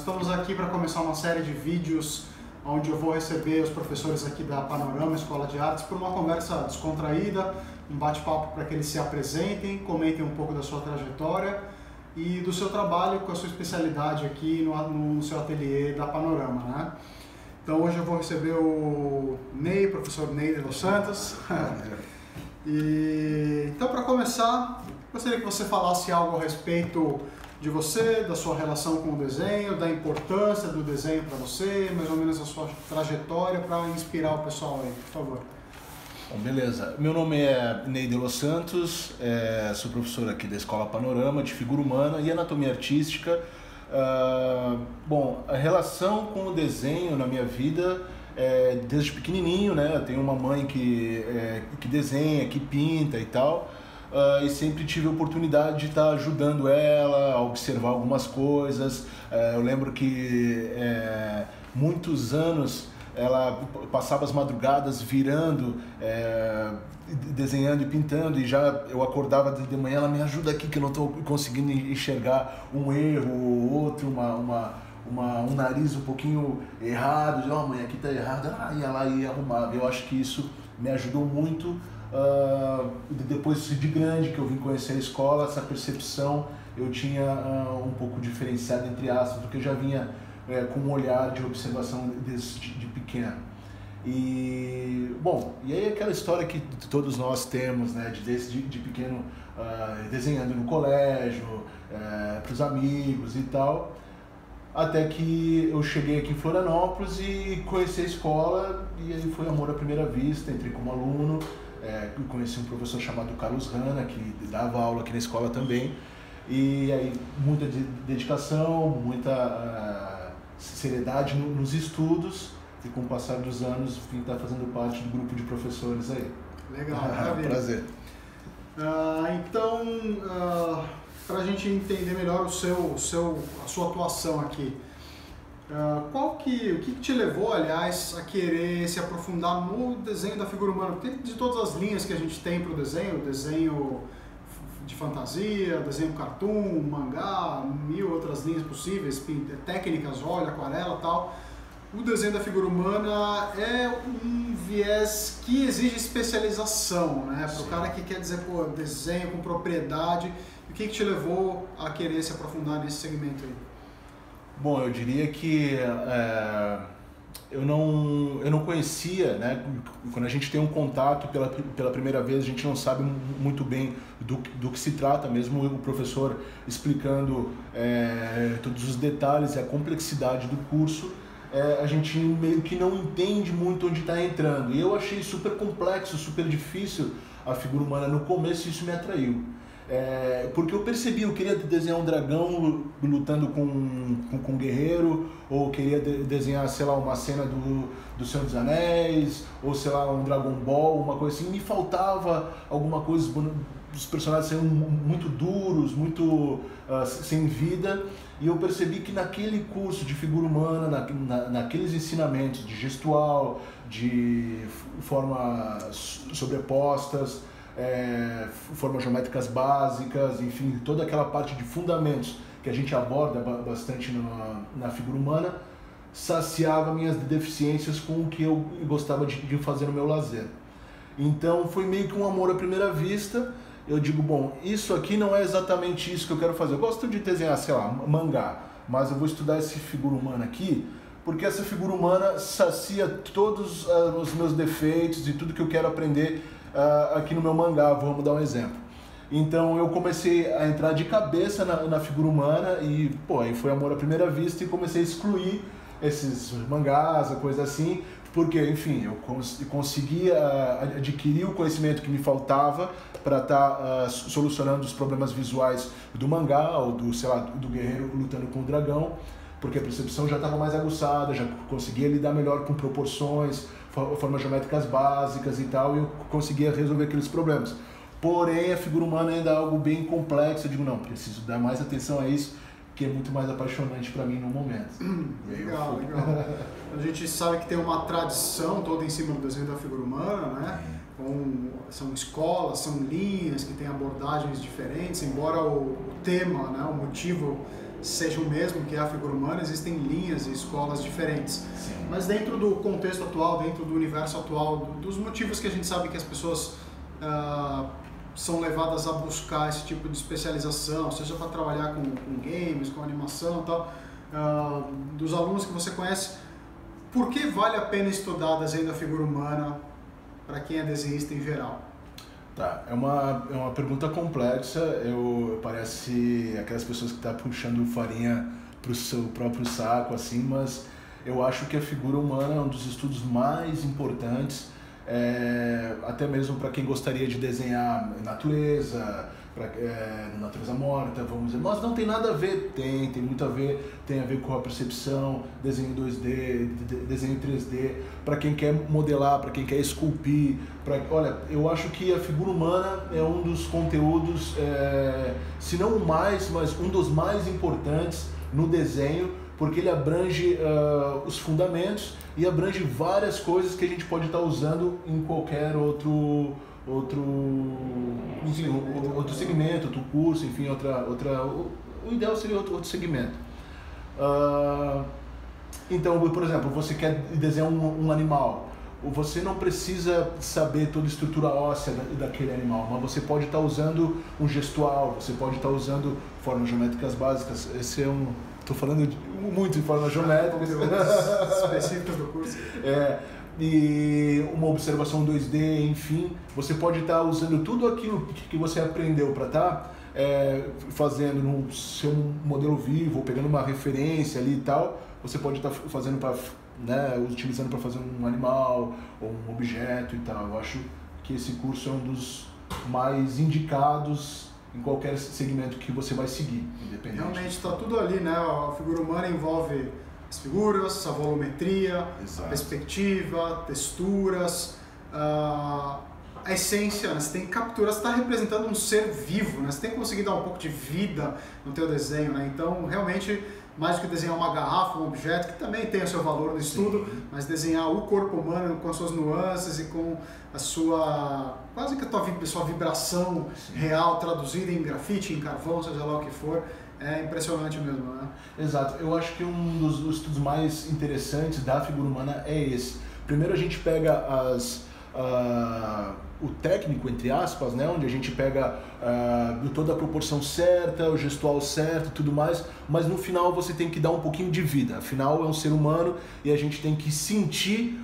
estamos aqui para começar uma série de vídeos onde eu vou receber os professores aqui da Panorama Escola de Artes para uma conversa descontraída, um bate-papo para que eles se apresentem, comentem um pouco da sua trajetória e do seu trabalho com a sua especialidade aqui no seu ateliê da Panorama, né? Então hoje eu vou receber o Ney, professor Ney de Los Santos. Então, para começar, gostaria que você falasse algo a respeito de você, da sua relação com o desenho, da importância do desenho para você, mais ou menos a sua trajetória para inspirar o pessoal aí, por favor. Bom, beleza. Meu nome é Ney de Los Santos, sou professor aqui da Escola Panorama de Figura Humana e Anatomia Artística. Bom, a relação com o desenho na minha vida desde pequenininho, né? Eu tenho uma mãe que desenha, que pinta e tal, e sempre tive a oportunidade de estar ajudando ela a observar algumas coisas. Eu lembro que muitos anos ela passava as madrugadas virando, desenhando e pintando, e já eu acordava de manhã, ela me ajuda aqui que eu não estou conseguindo enxergar um erro ou outro, um nariz um pouquinho errado, de mãe, aqui está errado, e ela ia arrumar. Eu acho que isso me ajudou muito. Depois de grande que eu vim conhecer a escola, essa percepção eu tinha um pouco diferenciada, entre aspas, porque eu já vinha com um olhar de observação de pequeno. E bom, e aí aquela história que todos nós temos, né, de pequeno, desenhando no colégio, para os amigos e tal, até que eu cheguei aqui em Florianópolis e conheci a escola, e aí foi amor à primeira vista. Entrei como aluno, conheci um professor chamado Carlos Hanna, que dava aula aqui na escola também, e aí muita dedicação, muita seriedade nos estudos, e com o passar dos anos vim estar fazendo parte do grupo de professores aí. Legal, maravilha. Prazer. Então, para a gente entender melhor a sua atuação aqui, o que te levou, aliás, a querer se aprofundar no desenho da figura humana? Porque de todas as linhas que a gente tem para o desenho de fantasia, desenho cartoon, mangá, mil outras linhas possíveis, técnicas, óleo, aquarela e tal, o desenho da figura humana é um viés que exige especialização, né? Para o cara que quer dizer, pô, desenho com propriedade. O que te levou a querer se aprofundar nesse segmento aí? Bom, eu diria que eu não conhecia, né? Quando a gente tem um contato pela primeira vez, a gente não sabe muito bem do que se trata, mesmo o professor explicando todos os detalhes e a complexidade do curso, a gente meio que não entende muito onde está entrando. E eu achei super complexo, super difícil a figura humana no começo, e isso me atraiu. Porque eu percebi, eu queria desenhar um dragão lutando com um guerreiro, ou queria desenhar, sei lá, uma cena do Senhor dos Anéis, ou sei lá, um Dragon Ball, uma coisa assim. Me faltava alguma coisa, os personagens saíam muito duros, muito sem vida, e eu percebi que naquele curso de figura humana, naqueles ensinamentos de gestual, de formas sobrepostas, formas geométricas básicas, enfim, toda aquela parte de fundamentos que a gente aborda bastante na figura humana, saciava minhas deficiências com o que eu gostava de fazer no meu lazer. Então foi meio que um amor à primeira vista. Eu digo, bom, isso aqui não é exatamente isso que eu quero fazer. Eu gosto de desenhar, sei lá, mangá, mas eu vou estudar essa figura humana aqui, porque essa figura humana sacia todos os meus defeitos e tudo que eu quero aprender aqui no meu mangá. Vamos dar um exemplo. Então eu comecei a entrar de cabeça na figura humana e, pô, aí foi amor à primeira vista, e comecei a excluir esses mangás, a coisa assim, porque, enfim, eu conseguia adquirir o conhecimento que me faltava para estar solucionando os problemas visuais do mangá, ou sei lá, do guerreiro lutando com o dragão, porque a percepção já estava mais aguçada, já conseguia lidar melhor com proporções, formas geométricas básicas e tal, e eu conseguia resolver aqueles problemas. Porém, a figura humana ainda é algo bem complexo. Eu digo, não, preciso dar mais atenção a isso, que é muito mais apaixonante para mim no momento. Legal, legal. A gente sabe que tem uma tradição toda em cima do desenho da figura humana, né? São escolas, são linhas que têm abordagens diferentes, embora o tema, né, o motivo seja o mesmo, que é a figura humana, existem linhas e escolas diferentes. Sim. Mas dentro do contexto atual, dentro do universo atual, dos motivos que a gente sabe que as pessoas são levadas a buscar esse tipo de especialização, seja para trabalhar com games, com animação e tal, dos alunos que você conhece, por que vale a pena estudar desenho da figura humana para quem é desenhista em geral? Tá, é uma pergunta complexa, parece aquelas pessoas que estão puxando farinha para o seu próprio saco, assim, mas eu acho que a figura humana é um dos estudos mais importantes, até mesmo para quem gostaria de desenhar natureza, natureza morta, vamos dizer, mas não tem nada a ver, tem muito a ver, tem a ver com a percepção, desenho 2D, desenho 3D, para quem quer modelar, para quem quer esculpir, olha, eu acho que a figura humana é um dos conteúdos, se não o mais, mas um dos mais importantes no desenho, porque ele abrange os fundamentos e abrange várias coisas que a gente pode estar usando em qualquer outro segmento, outro curso, enfim, o ideal seria outro segmento. Então, por exemplo, você quer desenhar um animal, você não precisa saber toda a estrutura óssea daquele animal, mas você pode estar usando um gestual, você pode estar usando formas geométricas básicas. Estou falando muito de formas geométricas específicas do curso. E uma observação 2D, enfim, você pode estar usando tudo aquilo que você aprendeu para estar fazendo no seu modelo vivo, ou pegando uma referência ali e tal, você pode estar fazendo utilizando para fazer um animal ou um objeto e tal. Eu acho que esse curso é um dos mais indicados em qualquer segmento que você vai seguir, independente. Realmente está tudo ali, né? A figura humana envolve as figuras, a volumetria, exato, a perspectiva, texturas, a essência, né? Você tem que capturar, você está representando um ser vivo, né? Você tem que conseguir dar um pouco de vida no teu desenho, né? Então, realmente, mais do que desenhar uma garrafa, um objeto, que também tem o seu valor no estudo, sim, mas desenhar o corpo humano com as suas nuances e com a sua, quase que a sua vibração, sim, real, traduzida em grafite, em carvão, seja lá o que for, é impressionante mesmo, né? Exato. Eu acho que um dos estudos mais interessantes da figura humana é esse. Primeiro a gente pega o técnico, entre aspas, né, onde a gente pega toda a proporção certa, o gestual certo e tudo mais, mas no final você tem que dar um pouquinho de vida. Afinal, é um ser humano e a gente tem que sentir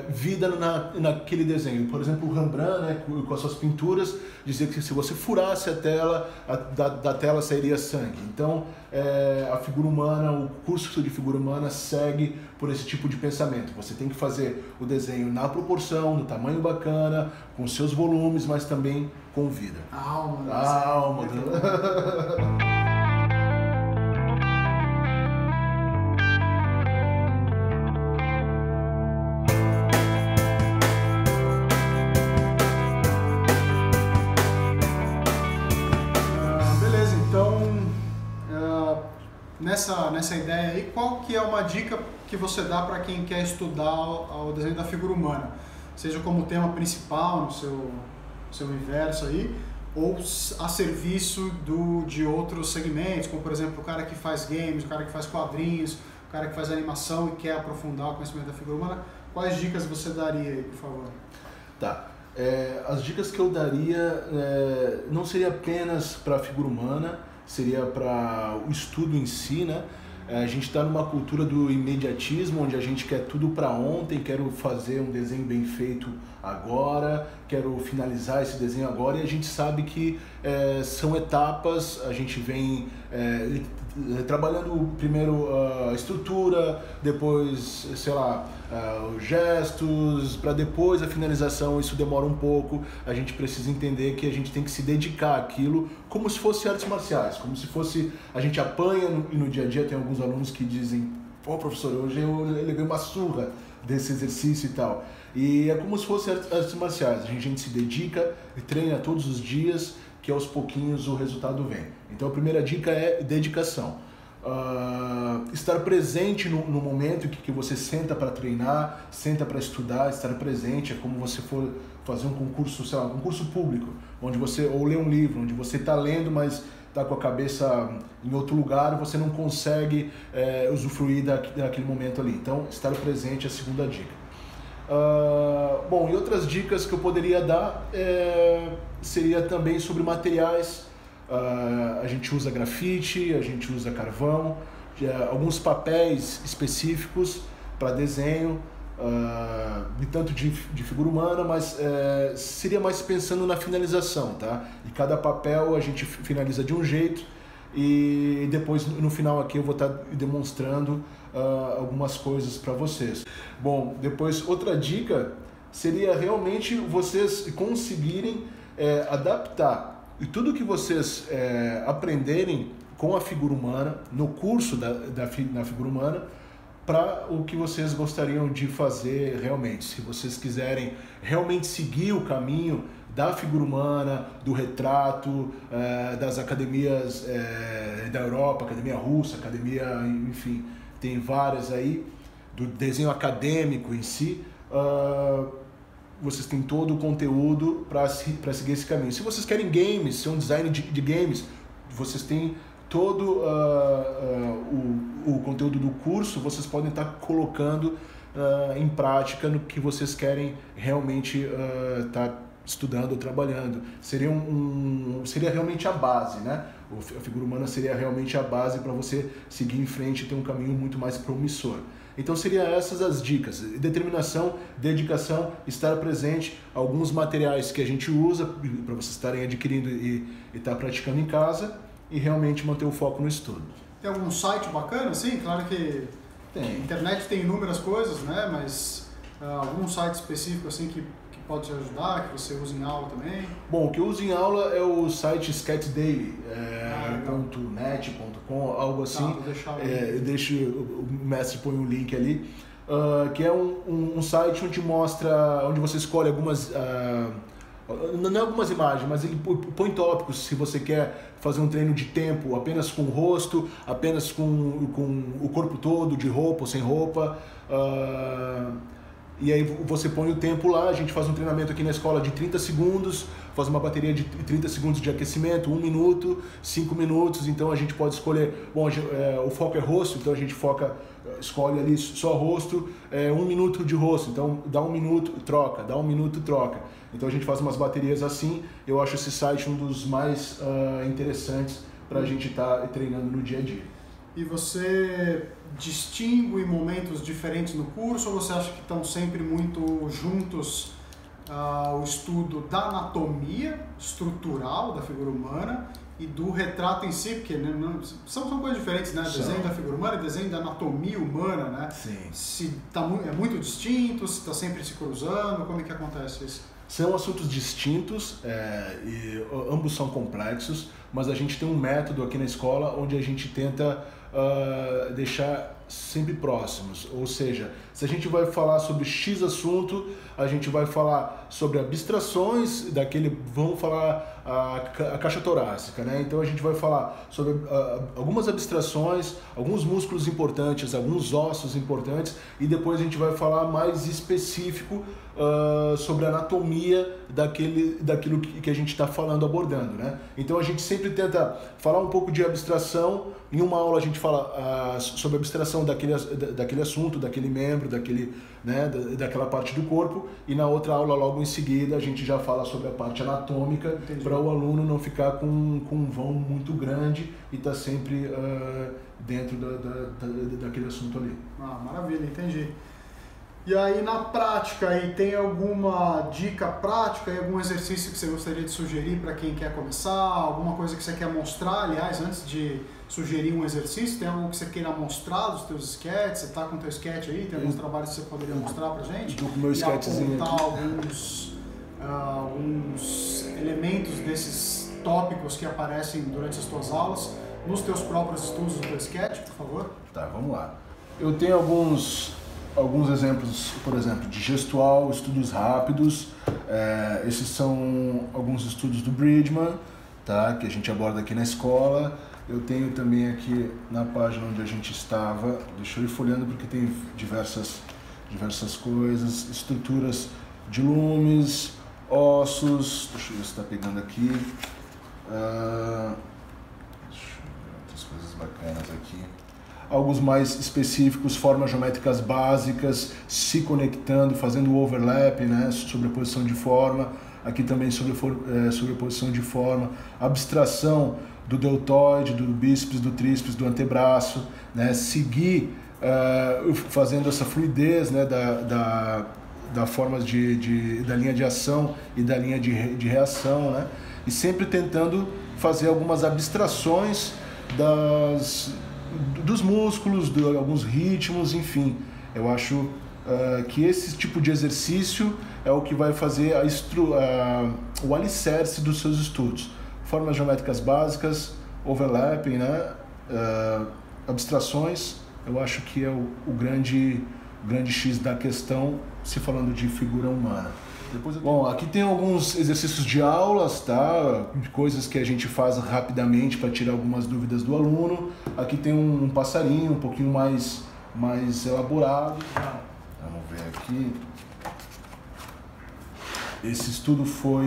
vida naquele desenho. Por exemplo, o Rembrandt, né, com as suas pinturas, dizia que se você furasse a tela, da tela sairia sangue. Então, a figura humana, o curso de figura humana segue por esse tipo de pensamento. Você tem que fazer o desenho na proporção, no tamanho bacana, com seus volumes, mas também com vida. A alma. Nessa ideia aí, qual que é uma dica que você dá para quem quer estudar o desenho da figura humana? Seja como tema principal no seu universo aí, ou a serviço de outros segmentos, como por exemplo o cara que faz games, o cara que faz quadrinhos, o cara que faz animação e quer aprofundar o conhecimento da figura humana. Quais dicas você daria aí, por favor? Tá. As dicas que eu daria não seria apenas para a figura humana, seria para o estudo em si, né? A gente está numa cultura do imediatismo, onde a gente quer tudo para ontem, quero fazer um desenho bem feito agora, quero finalizar esse desenho agora, e a gente sabe que são etapas, a gente vem trabalhando primeiro a estrutura, depois, sei lá, os gestos, para depois a finalização. Isso demora um pouco, a gente precisa entender que a gente tem que se dedicar àquilo como se fosse artes marciais, como se fosse, a gente apanha e no dia a dia tem alguns alunos que dizem: pô, professor, hoje eu levei uma surra desse exercício e tal. E é como se fosse artes marciais, a gente se dedica e treina todos os dias, que aos pouquinhos o resultado vem. Então a primeira dica é dedicação. Estar presente no momento que você senta para treinar, senta para estudar, estar presente. É como você for fazer um concurso, sei lá, um concurso público, onde você, ou ler um livro, onde você está lendo, mas está com a cabeça em outro lugar, você não consegue usufruir daquele momento ali. Então, estar presente é a segunda dica. Bom, e outras dicas que eu poderia dar seria também sobre materiais. A gente usa grafite, a gente usa carvão, alguns papéis específicos para desenho, tanto de figura humana, mas seria mais pensando na finalização, tá? E cada papel a gente finaliza de um jeito e depois no final aqui eu vou estar demonstrando algumas coisas para vocês. Bom, depois outra dica seria realmente vocês conseguirem adaptar e tudo que vocês aprenderem com a figura humana, no curso na figura humana, para o que vocês gostariam de fazer realmente. Se vocês quiserem realmente seguir o caminho da figura humana, do retrato, das academias da Europa, academia russa, academia, enfim, tem várias aí, do desenho acadêmico em si, vocês têm todo o conteúdo para seguir esse caminho. Se vocês querem games, ser um designer de games, vocês têm todo o conteúdo do curso, vocês podem estar colocando em prática no que vocês querem realmente estar estudando ou trabalhando. Seria realmente a base, né? A figura humana seria realmente a base para você seguir em frente e ter um caminho muito mais promissor. Então seriam essas as dicas: determinação, dedicação, estar presente, alguns materiais que a gente usa para vocês estarem adquirindo e estar praticando em casa, e realmente manter o foco no estudo. Tem algum site bacana, assim? Claro que a internet tem inúmeras coisas, né? Mas algum site específico assim que pode te ajudar, que você usa em aula também? Bom, o que eu uso em aula é o site sketchdaily.net.com, algo assim. Eu deixo, o mestre põe um link ali, que é um site onde mostra, onde você escolhe algumas, não algumas imagens, mas ele põe tópicos. Se você quer fazer um treino de tempo apenas com o rosto, apenas com o corpo todo, de roupa ou sem roupa, e aí você põe o tempo lá. A gente faz um treinamento aqui na escola de 30 segundos, faz uma bateria de 30 segundos de aquecimento, 1 minuto, 5 minutos, então a gente pode escolher, bom, o foco é rosto, então a gente escolhe ali só rosto, 1 minuto de rosto, então dá 1 minuto, troca, dá 1 minuto, troca. Então a gente faz umas baterias assim. Eu acho esse site um dos mais interessantes para a gente estar treinando no dia a dia. E você distingue momentos diferentes no curso, ou você acha que estão sempre muito juntos o estudo da anatomia estrutural da figura humana e do retrato em si? Porque são coisas diferentes, né? Desenho da figura humana e desenho da anatomia humana, né? Sim. Se é muito distinto, se está sempre se cruzando, como é que acontece isso? São assuntos distintos e ambos são complexos, mas a gente tem um método aqui na escola onde a gente tenta deixar sempre próximos. Ou seja, se a gente vai falar sobre X assunto, a gente vai falar sobre abstrações vamos falar a caixa torácica, né? Então a gente vai falar sobre algumas abstrações, alguns músculos importantes, alguns ossos importantes, e depois a gente vai falar mais específico sobre a anatomia daquilo que a gente está falando, abordando, né? Então a gente sempre tenta falar um pouco de abstração. Em uma aula a gente fala sobre a abstração daquele assunto, daquele membro, daquela parte do corpo, e na outra aula, logo em seguida, a gente já fala sobre a parte anatômica, para o aluno não ficar com um vão muito grande e estar sempre dentro daquele assunto ali. Maravilha, entendi. E aí na prática, aí, tem alguma dica prática, algum exercício que você gostaria de sugerir para quem quer começar? Alguma coisa que você quer mostrar, aliás, antes de sugerir um exercício? Tem algo que você queira mostrar dos teus sketches? Você está com o teu sketch aí? Tem alguns trabalhos que você poderia mostrar para gente? Estou com o meu sketchzinho. E apontar alguns elementos desses tópicos que aparecem durante as tuas aulas nos teus próprios estudos do teu sketch, por favor? Tá, vamos lá. Eu tenho alguns exemplos, por exemplo, de gestual, estudos rápidos. Esses são alguns estudos do Bridgman, tá? Que a gente aborda aqui na escola. Eu tenho também aqui na página onde a gente estava, deixa eu ir folhando porque tem diversas coisas, estruturas de lumes, ossos, deixa eu ver se está pegando aqui. Essas coisas bacanas aqui. Alguns mais específicos, formas geométricas básicas, se conectando, fazendo o overlap, né, sobreposição de forma. Aqui também sobreposição de forma, abstração do deltoide, do bíceps, do tríceps, do antebraço, né, seguir fazendo essa fluidez, né, da forma da linha de ação e da linha de reação, né, e sempre tentando fazer algumas abstrações dos músculos, de alguns ritmos, enfim. Eu acho que esse tipo de exercício é o que vai fazer o alicerce dos seus estudos. Formas geométricas básicas, overlapping, né? Abstrações, eu acho que é o grande X da questão, se falando de figura humana. Bom, aqui tem alguns exercícios de aulas, tá? Coisas que a gente faz rapidamente para tirar algumas dúvidas do aluno. Aqui tem um passarinho um pouquinho mais elaborado. Vamos ver aqui. Esse estudo foi...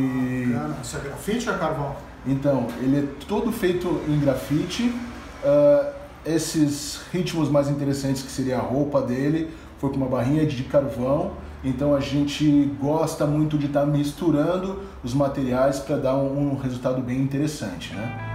Isso é grafite ou é carvão? Então, ele é todo feito em grafite. Esses ritmos mais interessantes, que seria a roupa dele, foi com uma barrinha de carvão. Então a gente gosta muito de estar misturando os materiais para dar um resultado bem interessante, né?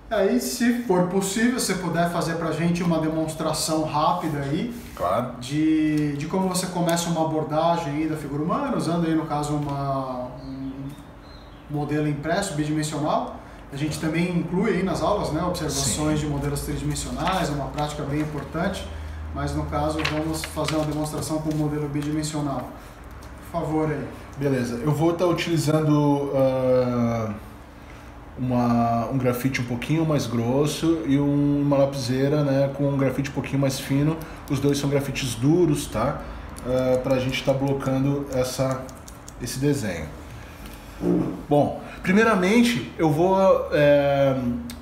Aí, se for possível, você puder fazer pra gente uma demonstração rápida aí, claro, de como você começa uma abordagem aí da figura humana, usando aí no caso um modelo impresso bidimensional. A gente também inclui aí nas aulas, né, observações de modelos tridimensionais, é uma prática bem importante, mas no caso vamos fazer uma demonstração com o modelo bidimensional. Por favor aí. Beleza, eu vou estar utilizando um grafite um pouquinho mais grosso e uma lapiseira, né, com um grafite um pouquinho mais fino. Os dois são grafites duros, tá? Para a gente estar blocando esse desenho. Bom, primeiramente eu vou...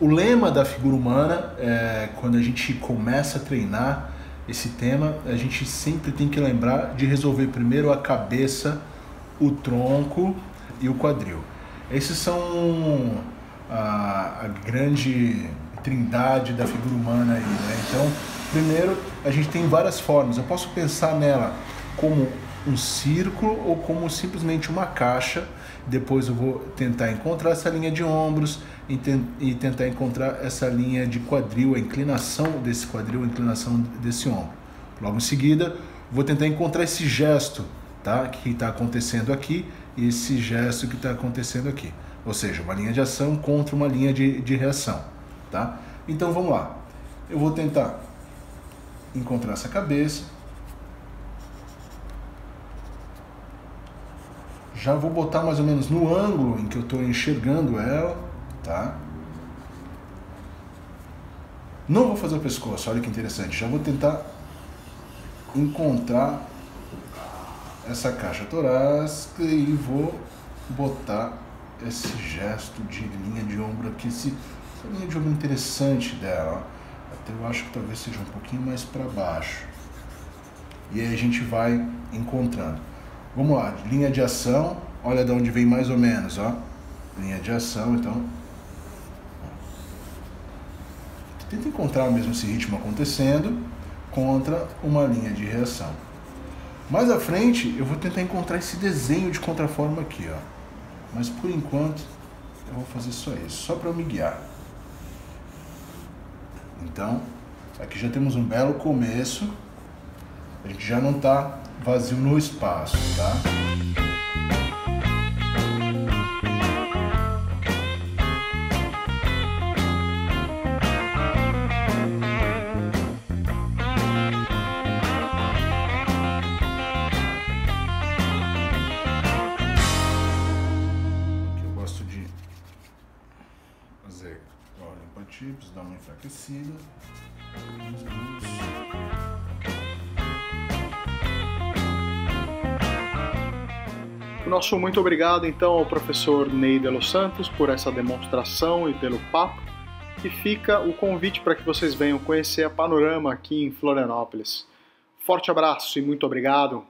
o lema da figura humana, quando a gente começa a treinar esse tema, a gente sempre tem que lembrar de resolver primeiro a cabeça, o tronco e o quadril. Esses são a grande trindade da figura humana aí, né? Então, primeiro, a gente tem várias formas. Eu posso pensar nela como um círculo ou como simplesmente uma caixa. Depois eu vou tentar encontrar essa linha de ombros e tentar encontrar essa linha de quadril, a inclinação desse quadril, a inclinação desse ombro. Logo em seguida, vou tentar encontrar esse gesto, tá, que está acontecendo aqui e esse gesto que está acontecendo aqui. Ou seja, uma linha de ação contra uma linha de reação, tá? Então vamos lá. Eu vou tentar encontrar essa cabeça. Já vou botar mais ou menos no ângulo em que eu estou enxergando ela, tá? Não vou fazer o pescoço, olha que interessante. Já vou tentar encontrar essa caixa torácica e vou botar esse gesto de linha de ombro aqui, essa linha de ombro interessante dela. Até eu acho que talvez seja um pouquinho mais para baixo. E aí a gente vai encontrando. Vamos lá, linha de ação, olha de onde vem mais ou menos, ó. Linha de ação, então. Tenta encontrar mesmo esse ritmo acontecendo contra uma linha de reação. Mais à frente, eu vou tentar encontrar esse desenho de contraforma aqui, ó. Mas por enquanto, eu vou fazer só isso, só para me guiar. Então, aqui já temos um belo começo. A gente já não está vazio no espaço, tá? Chips, dá uma enfraquecida. Nosso muito obrigado então ao professor Ney de Los Santos por essa demonstração e pelo papo. E fica o convite para que vocês venham conhecer a Panorama aqui em Florianópolis. Forte abraço e muito obrigado!